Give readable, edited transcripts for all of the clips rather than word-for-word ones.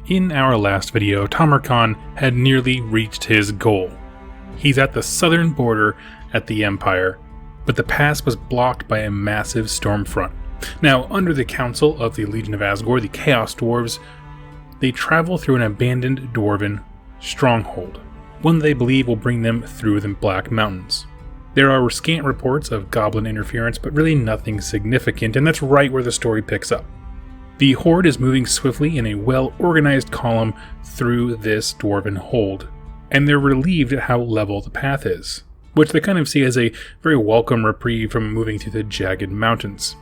In our last video, Tamurkhan had nearly reached his goal. He's at the southern border at the Empire, but the pass was blocked by a massive storm front. Now, under the council of the Legion of Asgore, the Chaos Dwarves, they travel through an abandoned dwarven stronghold, one they believe will bring them through the Black Mountains. There are scant reports of goblin interference, but really nothing significant, and that's right where the story picks up. The Horde is moving swiftly in a well-organized column through this dwarven hold, and they're relieved at how level the path is, which they kind of see as a very welcome reprieve from moving through the jagged mountains.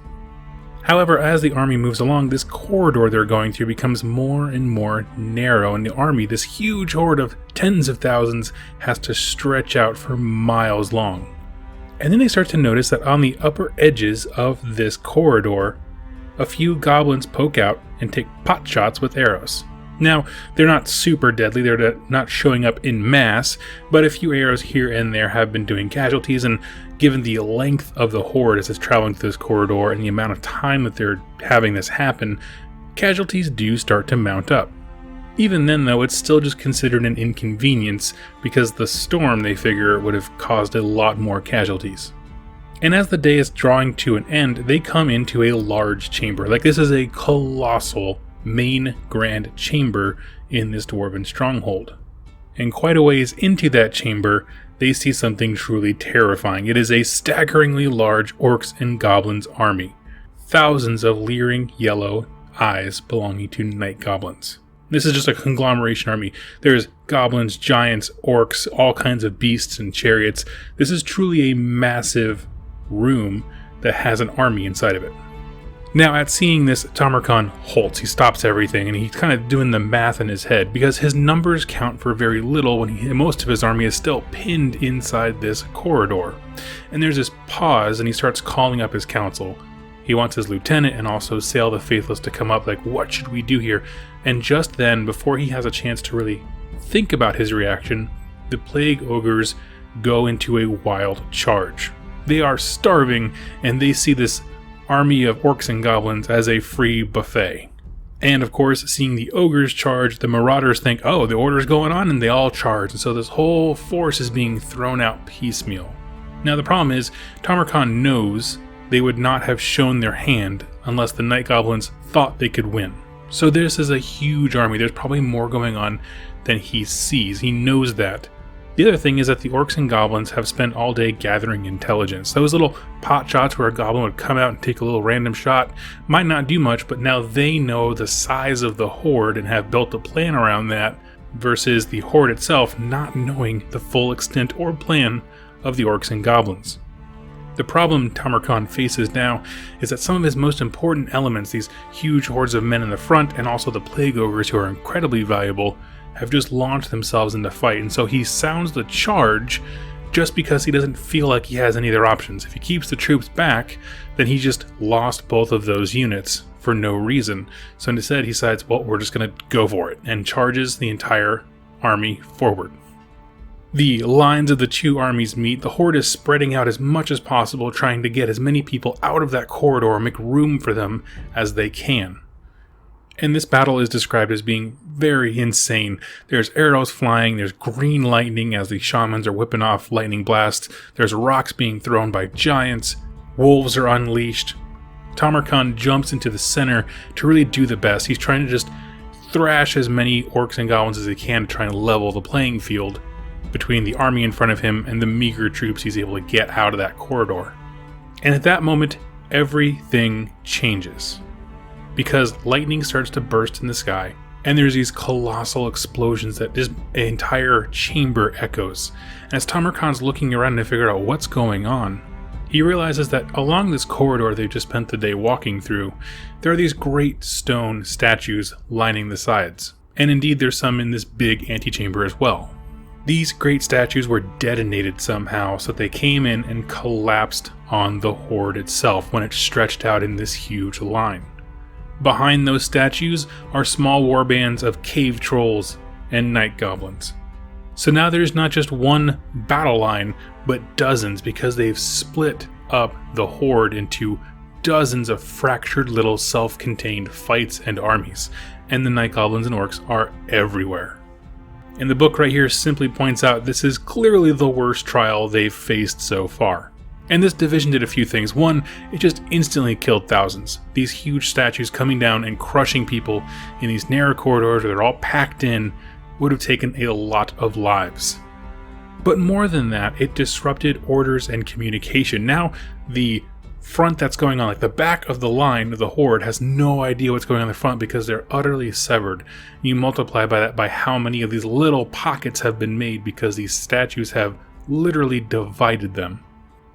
However, as the army moves along, this corridor they're going through becomes more and more narrow, and the army, this huge horde of tens of thousands, has to stretch out for miles long. And then they start to notice that on the upper edges of this corridor, a few goblins poke out and take pot shots with arrows. Now, they're not super deadly, they're not showing up in mass, but a few arrows here and there have been doing casualties, and given the length of the horde as it's traveling through this corridor and the amount of time that they're having this happen, casualties do start to mount up. Even then, though, it's still just considered an inconvenience because the storm, they figure, would have caused a lot more casualties. And as the day is drawing to an end, they come into a large chamber. Like, this is a colossal main grand chamber in this dwarven stronghold. And quite a ways into that chamber, they see something truly terrifying. It is a staggeringly large orcs and goblins army. Thousands of leering yellow eyes belonging to night goblins. This is just a conglomeration army. There's goblins, giants, orcs, all kinds of beasts and chariots. This is truly a massive room that has an army inside of it. Now, at seeing this, Tamurkhan halts. He stops everything, and he's kind of doing the math in his head, because his numbers count for very little when most of his army is still pinned inside this corridor. And there's this pause, and he starts calling up his council. He wants his lieutenant and also Sail the Faithless to come up, like, what should we do here? And just then, before he has a chance to really think about his reaction, the Plague Ogres go into a wild charge. They are starving, and they see this army of orcs and goblins as a free buffet. And of course, seeing the ogres charge, the marauders think, oh, the order's going on, and they all charge. And so this whole force is being thrown out piecemeal. Now the problem is, Tamurkhan knows they would not have shown their hand unless the night goblins thought they could win. So this is a huge army. There's probably more going on than he sees. He knows that. The other thing is that the orcs and goblins have spent all day gathering intelligence. Those little pot shots where a goblin would come out and take a little random shot might not do much, but now they know the size of the horde and have built a plan around that, versus the horde itself not knowing the full extent or plan of the orcs and goblins. The problem Tamurkhan faces now is that some of his most important elements, these huge hordes of men in the front and also the Plague Ogres, who are incredibly valuable, have just launched themselves into fight, and so he sounds the charge just because he doesn't feel like he has any other options. If he keeps the troops back, then he just lost both of those units for no reason. So instead he decides, well, we're just going to go for it, and charges the entire army forward. The lines of the two armies meet. The horde is spreading out as much as possible, trying to get as many people out of that corridor and make room for them as they can. And this battle is described as being very insane. There's arrows flying, there's green lightning as the shamans are whipping off lightning blasts, there's rocks being thrown by giants, wolves are unleashed. Tamurkhan jumps into the center to really do the best. He's trying to just thrash as many orcs and goblins as he can to try and level the playing field between the army in front of him and the meager troops he's able to get out of that corridor. And at that moment, everything changes, because lightning starts to burst in the sky, and there's these colossal explosions that this entire chamber echoes. And as Tamurkhan's looking around to figure out what's going on, he realizes that along this corridor they've just spent the day walking through, there are these great stone statues lining the sides. And indeed, there's some in this big antechamber as well. These great statues were detonated somehow, so they came in and collapsed on the horde itself when it stretched out in this huge line. Behind those statues are small warbands of cave trolls and night goblins. So now there's not just one battle line, but dozens, because they've split up the horde into dozens of fractured little self-contained fights and armies, and the Night Goblins and Orcs are everywhere. And the book right here simply points out this is clearly the worst trial they've faced so far. And this division did a few things. One, it just instantly killed thousands. These huge statues coming down and crushing people in these narrow corridors where they're all packed in would have taken a lot of lives. But more than that, it disrupted orders and communication. Now, the front that's going on, like the back of the line of the Horde, has no idea what's going on in the front because they're utterly severed. You multiply by that by how many of these little pockets have been made because these statues have literally divided them.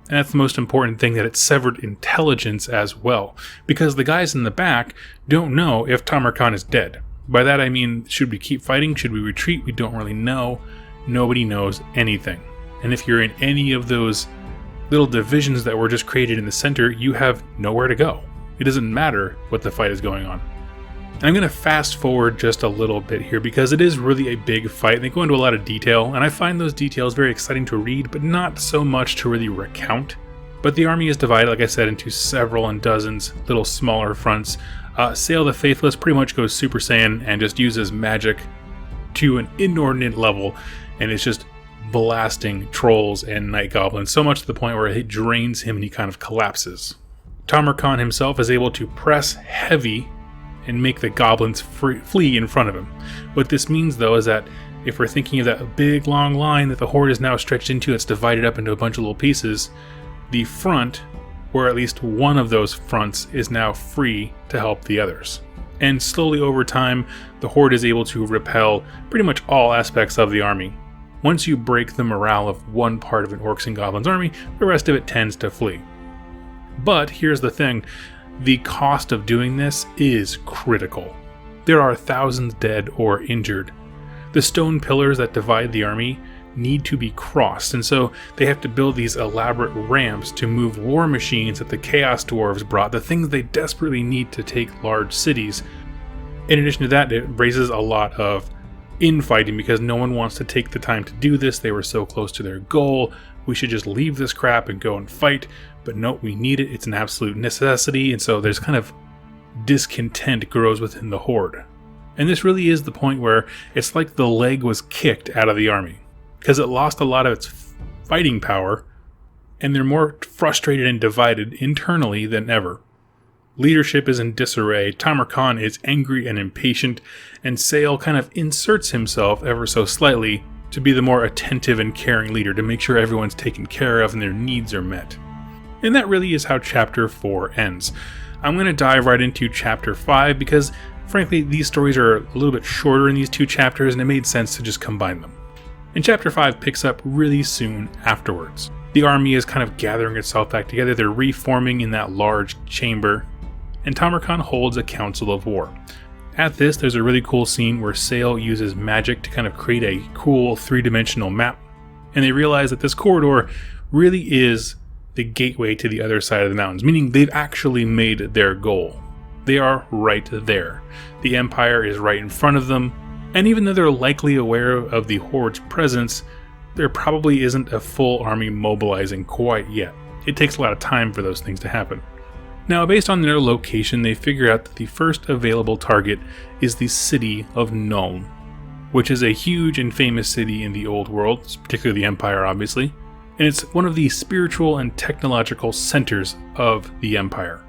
And that's the most important thing, that it severed intelligence as well, because the guys in the back don't know if Tamurkhan is dead. By that I mean, should we keep fighting? Should we retreat? We don't really know. Nobody knows anything. And if you're in any of those little divisions that were just created in the center, you have nowhere to go. It doesn't matter what the fight is going on. And I'm going to fast forward just a little bit here because it is really a big fight. They go into a lot of detail, and I find those details very exciting to read, but not so much to really recount. But the army is divided, like I said, into several and dozens little smaller fronts. Sail the Faithless pretty much goes Super Saiyan and just uses magic to an inordinate level, and it's just blasting trolls and night goblins, so much to the point where it drains him and he kind of collapses. Tamurkhan himself is able to press heavy and make the goblins flee in front of him. What this means, though, is that if we're thinking of that big long line that the Horde is now stretched into, it's divided up into a bunch of little pieces, the front, or at least one of those fronts, is now free to help the others. And slowly over time, the Horde is able to repel pretty much all aspects of the army. Once you break the morale of one part of an Orcs and Goblins army, the rest of it tends to flee. But here's the thing, the cost of doing this is critical. There are thousands dead or injured. The stone pillars that divide the army need to be crossed, and so they have to build these elaborate ramps to move war machines that the Chaos Dwarves brought, the things they desperately need to take large cities. In addition to that, it raises a lot of infighting because no one wants to take the time to do this. They were so close to their goal. We should just leave this crap and go and fight. But no, we need it. It's an absolute necessity. And so there's kind of discontent grows within the Horde. And this really is the point where it's like the leg was kicked out of the army because it lost a lot of its fighting power, and they're more frustrated and divided internally than ever. Leadership is in disarray, Tamurkhan is angry and impatient, and Sail kind of inserts himself ever so slightly to be the more attentive and caring leader, to make sure everyone's taken care of and their needs are met. And that really is how Chapter 4 ends. I'm going to dive right into Chapter 5 because, frankly, these stories are a little bit shorter in these two chapters and it made sense to just combine them. And Chapter 5 picks up really soon afterwards. The army is kind of gathering itself back together, they're reforming in that large chamber, and Tamurkhan holds a council of war. At this, there's a really cool scene where Sail uses magic to kind of create a cool three-dimensional map, and they realize that this corridor really is the gateway to the other side of the mountains, meaning they've actually made their goal. They are right there. The Empire is right in front of them, and even though they're likely aware of the Horde's presence, there probably isn't a full army mobilizing quite yet. It takes a lot of time for those things to happen. Now, based on their location, they figure out that the first available target is the city of Nome, which is a huge and famous city in the old world, particularly the Empire, obviously, and it's one of the spiritual and technological centers of the Empire.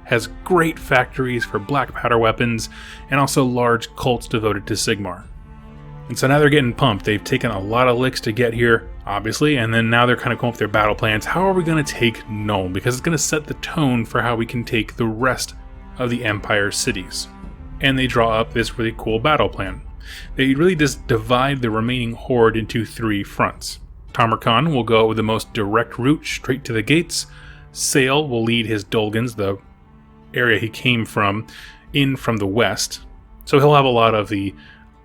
It has great factories for black powder weapons, and also large cults devoted to Sigmar. And so now they're getting pumped. They've taken a lot of licks to get here, obviously, and then now they're kind of going up with their battle plans. How are we going to take Nome? Because it's going to set the tone for how we can take the rest of the Empire's cities. And they draw up this really cool battle plan. They really just divide the remaining Horde into three fronts. Tamurkhan will go with the most direct route straight to the gates. Sail will lead his Dolgans, the area he came from, in from the west. So he'll have a lot of the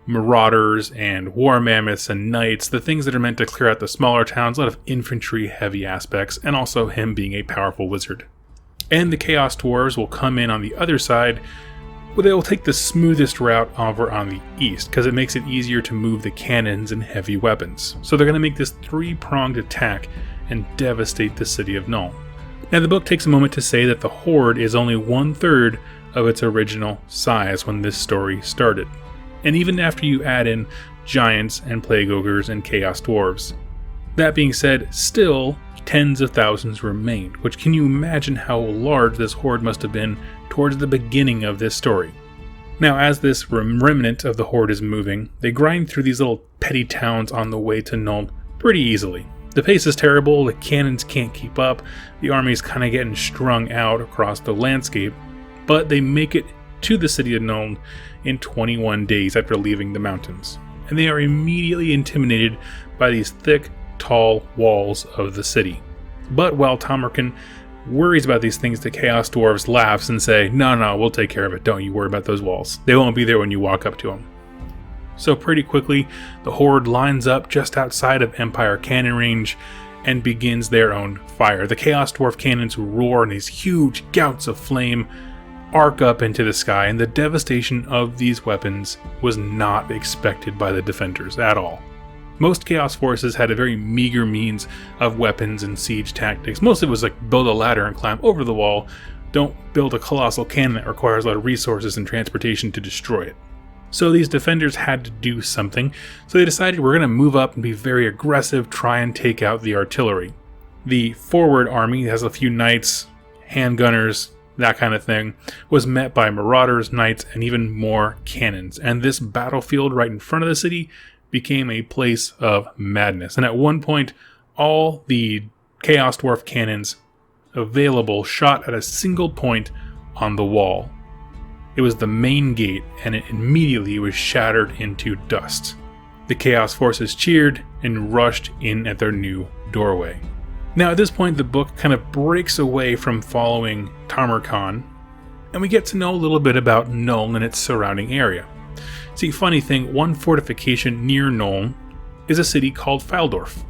marauders and war mammoths and knights, the things that are meant to clear out the smaller towns, a lot of infantry heavy aspects, and also him being a powerful wizard. And the Chaos Dwarves will come in on the other side, where they will take the smoothest route over on the east, because it makes it easier to move the cannons and heavy weapons. So they're going to make this three-pronged attack and devastate the city of Nome. Now, the book takes a moment to say that the Horde is only 1/3 of its original size when this story started. And even after you add in giants and plague ogres and chaos dwarves. That being said, still tens of thousands remained, which can you imagine how large this horde must have been towards the beginning of this story. Now, as this remnant of the horde is moving, they grind through these little petty towns on the way to Nome pretty easily. The pace is terrible, the cannons can't keep up, the army's kind of getting strung out across the landscape, but they make it to the city of Nome in 21 days after leaving the mountains. And they are immediately intimidated by these thick, tall walls of the city. But while Tamurkhan worries about these things, the Chaos Dwarves laughs and say, no, we'll take care of it, don't you worry about those walls. They won't be there when you walk up to them. So pretty quickly, the Horde lines up just outside of Empire cannon range and begins their own fire. The Chaos Dwarf cannons roar and these huge gouts of flame arc up into the sky, and the devastation of these weapons was not expected by the defenders at all. Most Chaos forces had a very meager means of weapons and siege tactics. Most of it was like build a ladder and climb over the wall. Don't build a colossal cannon that requires a lot of resources and transportation to destroy it. So these defenders had to do something, so they decided we're going to move up and be very aggressive, try and take out the artillery. The forward army has a few knights, handgunners, that kind of thing, was met by marauders, knights, and even more cannons. And this battlefield right in front of the city became a place of madness. And at one point, all the Chaos Dwarf cannons available shot at a single point on the wall. It was the main gate, and it immediately was shattered into dust. The Chaos forces cheered and rushed in at their new doorway. Now at this point, the book kind of breaks away from following Tamurkhan, and we get to know a little bit about Nome and its surrounding area. See, funny thing, one fortification near Nome is a city called Faldorf.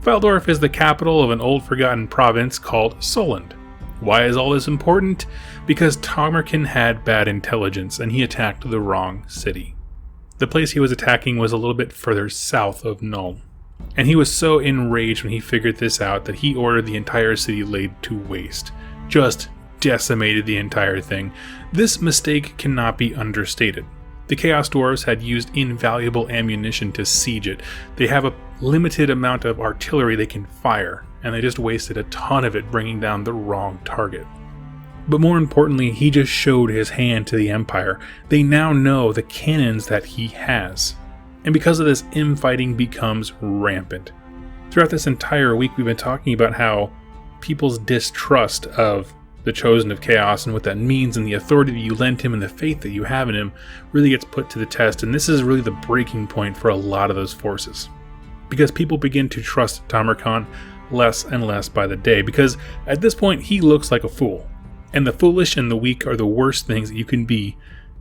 Faldorf is the capital of an old forgotten province called Solund. Why is all this important? Because Tamurkhan had bad intelligence and he attacked the wrong city. The place he was attacking was a little bit further south of Nome. And he was so enraged when he figured this out that he ordered the entire city laid to waste. Just decimated the entire thing. This mistake cannot be understated. The Chaos Dwarves had used invaluable ammunition to siege it. They have a limited amount of artillery they can fire, and they just wasted a ton of it bringing down the wrong target. But more importantly, he just showed his hand to the Empire. They now know the cannons that he has. And because of this, infighting becomes rampant. Throughout this entire week, we've been talking about how people's distrust of the Chosen of Chaos and what that means and the authority that you lend him and the faith that you have in him really gets put to the test. And this is really the breaking point for a lot of those forces. Because people begin to trust Tamurkhan less and less by the day. Because at this point, he looks like a fool. And the foolish and the weak are the worst things that you can be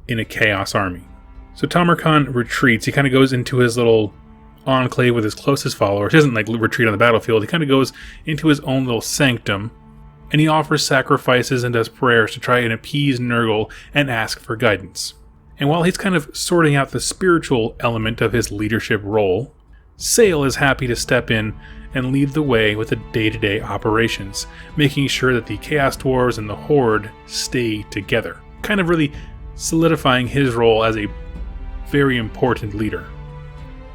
in a Chaos army. So Tamurkhan retreats. He kind of goes into his little enclave with his closest followers. He doesn't retreat on the battlefield. He kind of goes into his own little sanctum, and he offers sacrifices and does prayers to try and appease Nurgle and ask for guidance. And while he's kind of sorting out the spiritual element of his leadership role, Sale is happy to step in and lead the way with the day-to-day operations, making sure that the Chaos Dwarves and the Horde stay together, kind of really solidifying his role as a very important leader.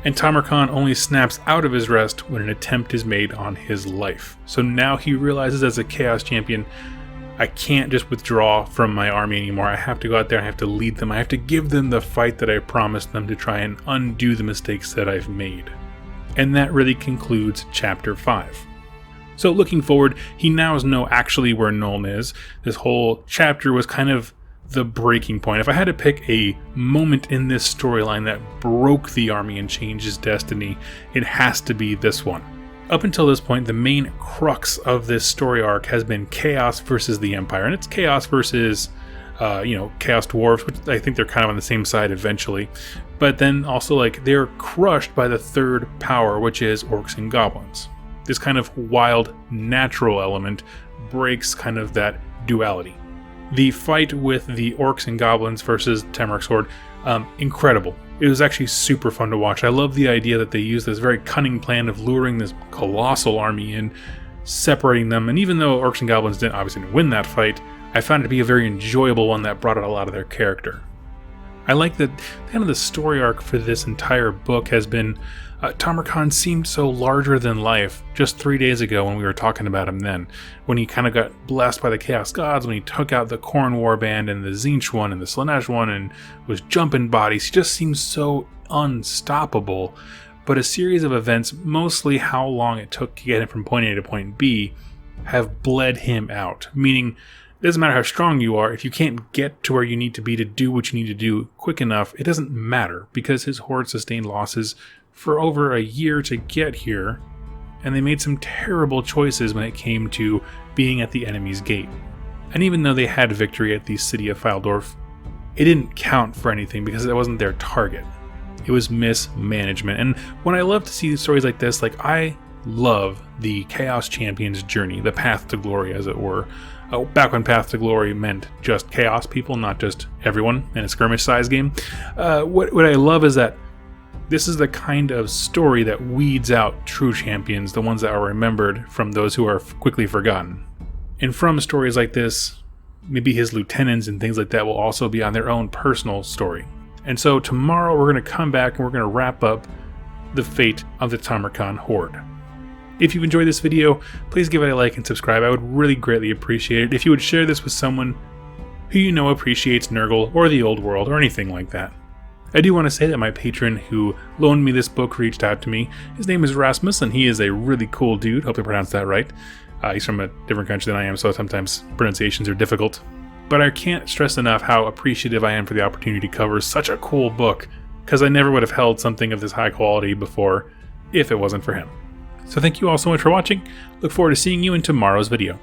And Tamurkhan only snaps out of his rest when an attempt is made on his life. So now he realizes as a Chaos Champion, I can't just withdraw from my army anymore. I have to go out there, I have to lead them, I have to give them the fight that I promised them to try and undo the mistakes that I've made. And that really concludes Chapter 5. So looking forward, he now knows actually where Nome is. This whole chapter was kind of the breaking point. If I had to pick a moment in this storyline that broke the army and changed his destiny, it has to be this one. Up until this point, the main crux of this story arc has been Chaos versus the Empire, and it's Chaos versus, Chaos Dwarves, which I think they're kind of on the same side eventually. But then also, they're crushed by the third power, which is Orcs and Goblins. This kind of wild, natural element breaks kind of that duality. The fight with the Orcs and Goblins versus Tamurk's Horde, incredible. It was actually super fun to watch. I love the idea that they used this very cunning plan of luring this colossal army in separating them. And even though Orcs and Goblins obviously didn't win that fight, I found it to be a very enjoyable one that brought out a lot of their character. I like that kind of the story arc for this entire book has been Tamurkhan seemed so larger than life just 3 days ago when we were talking about him then, when he kind of got blessed by the Chaos Gods, when he took out the Khorne Warband and the Tzeentch one and the Slaanesh one and was jumping bodies. He just seems so unstoppable. But a series of events, mostly how long it took to get him from point A to point B, have bled him out, meaning it doesn't matter how strong you are, if you can't get to where you need to be to do what you need to do quick enough, it doesn't matter, because his horde sustained losses for over a year to get here, and they made some terrible choices when it came to being at the enemy's gate. And even though they had victory at the city of Faldorf, it didn't count for anything because it wasn't their target. It was mismanagement. And when I love to see stories like this, like I love the Chaos Champion's journey, the path to glory, as it were. Back when Path to Glory meant just Chaos people, not just everyone in a skirmish size game. What I love is that this is the kind of story that weeds out true champions, the ones that are remembered from those who are quickly forgotten. And from stories like this, maybe his lieutenants and things like that will also be on their own personal story. And so tomorrow we're going to come back and we're going to wrap up the fate of the Tamurkhan Horde. If you've enjoyed this video, please give it a like and subscribe. I would really greatly appreciate it if you would share this with someone who you know appreciates Nurgle or the Old World or anything like that. I do want to say that my patron who loaned me this book reached out to me. His name is Rasmus, and he is a really cool dude. Hope I pronounced that right. He's from a different country than I am, so sometimes pronunciations are difficult. But I can't stress enough how appreciative I am for the opportunity to cover such a cool book, because I never would have held something of this high quality before if it wasn't for him. So thank you all so much for watching. Look forward to seeing you in tomorrow's video.